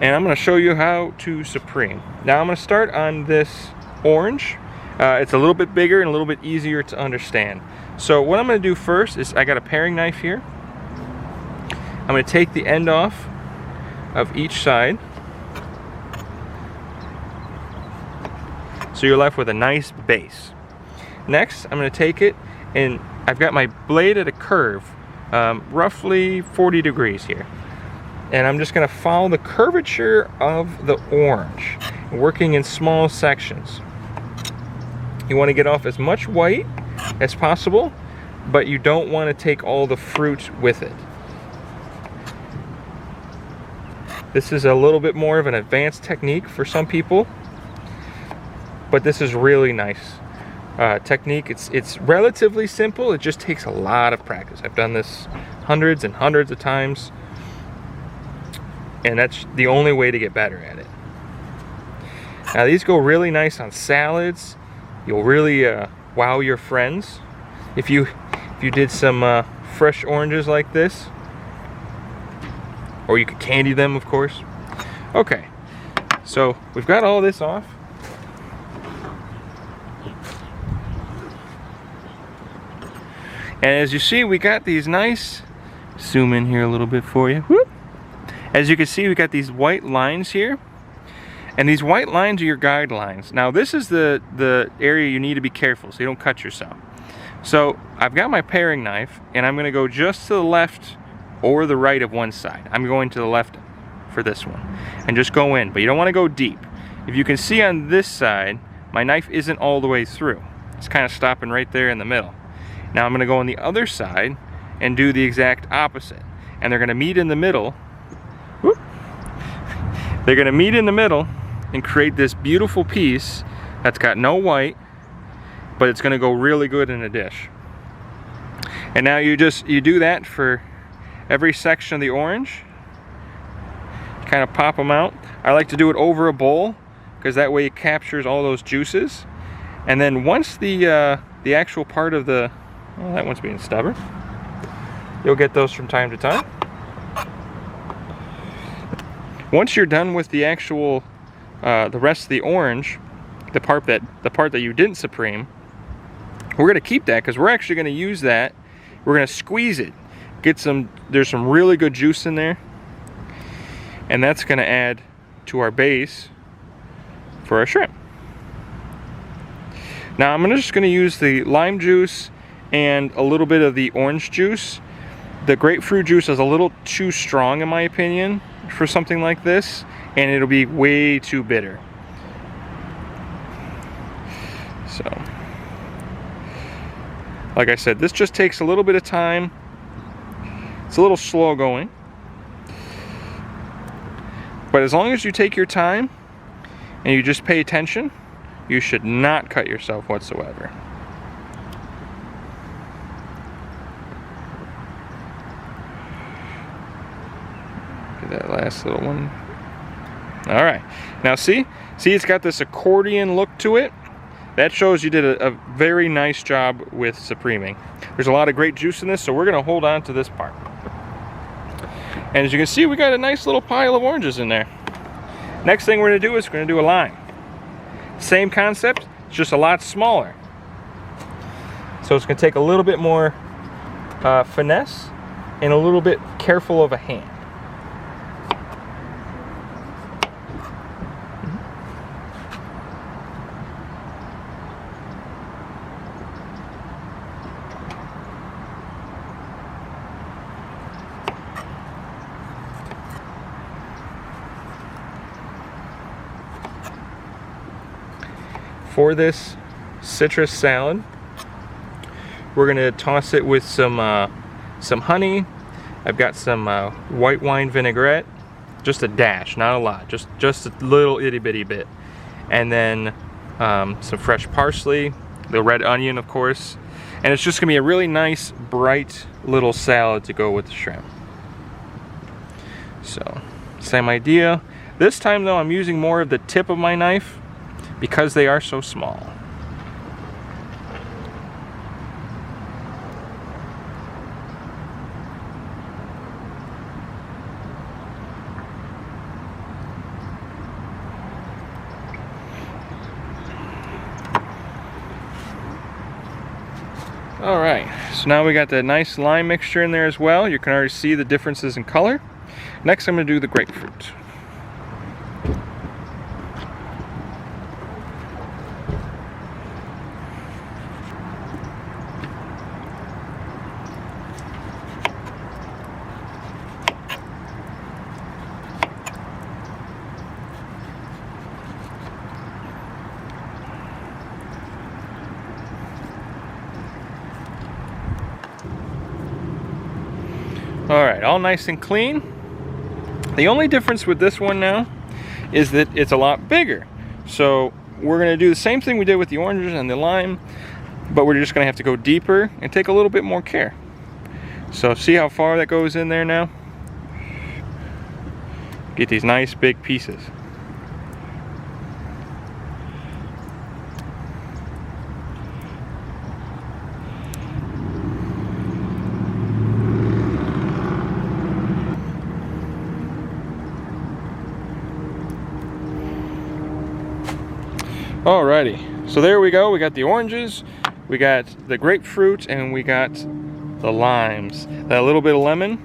and I'm going to show you how to supreme. Now I'm going to start on this orange. It's a little bit bigger and a little bit easier to understand. So what I'm going to do first is I got a paring knife here. I'm going to take the end off of each side. So you're left with a nice base. Next, I'm going to take it, and I've got my blade at a curve, roughly 40 degrees here. And I'm just going to follow the curvature of the orange, working in small sections. You want to get off as much white as possible, but you don't want to take all the fruit with it. This is a little bit more of an advanced technique for some people, but this is really nice technique. It's relatively simple. It just takes a lot of practice. I've done this hundreds and hundreds of times, and that's the only way to get better at it. Now these go really nice on salads. You'll really wow your friends if you did some fresh oranges like this, or you could candy them, of course. Okay, so we've got all this off. And as you see, we got these nice, zoom in here a little bit for you. Whoop. As you can see, we got these white lines here. And these white lines are your guidelines. Now this is the area you need to be careful so you don't cut yourself. So I've got my paring knife, and I'm gonna go just to the left or the right of one side. I'm going to the left for this one. And just go in, but you don't wanna go deep. If you can see on this side, my knife isn't all the way through. It's kind of stopping right there in the middle. Now I'm gonna go on the other side and do the exact opposite. And they're gonna meet in the middle. Whoop. They're gonna meet in the middle and create this beautiful piece that's got no white, but it's gonna go really good in a dish. And now you do that for every section of the orange. Kind of pop them out. I like to do it over a bowl because that way it captures all those juices. And then once the actual part of the, well, that one's being stubborn. You'll get those from time to time. Once you're done with the actual, the rest of the orange, the part that you didn't supreme, we're gonna keep that because we're actually gonna use that. We're gonna squeeze it. There's some really good juice in there, and that's gonna add to our base for our shrimp. Now I'm just gonna use the lime juice and a little bit of the orange juice. The grapefruit juice is a little too strong in my opinion for something like this, and it'll be way too bitter. So, like I said, this just takes a little bit of time. It's a little slow going, but as long as you take your time and you just pay attention, you should not cut yourself whatsoever. That last little one. All right, now see it's got this accordion look to it. That shows you did a very nice job with supreming. There's a lot of great juice in this, so we're gonna hold on to this part. And as you can see, we got a nice little pile of oranges in there. Next thing we're gonna do is we're gonna do a lime. Same concept, it's just a lot smaller. So it's gonna take a little bit more finesse and a little bit careful of a hand. For this citrus salad, we're gonna toss it with some honey. I've got some white wine vinaigrette, just a dash, not a lot, just a little itty bitty bit, and then some fresh parsley, the red onion, of course, and it's just gonna be a really nice, bright little salad to go with the shrimp. So, same idea. This time though, I'm using more of the tip of my knife because they are so small. All right, so now we got that nice lime mixture in there as well. You can already see the differences in color. Next, I'm going to do the grapefruit. Alright, all nice and clean. The only difference with this one now is that it's a lot bigger. So we're going to do the same thing we did with the oranges and the lime, but we're just going to have to go deeper and take a little bit more care. So see how far that goes in there now? Get these nice big pieces. Alrighty, so there we go. We got the oranges, we got the grapefruit, and we got the limes. That little bit of lemon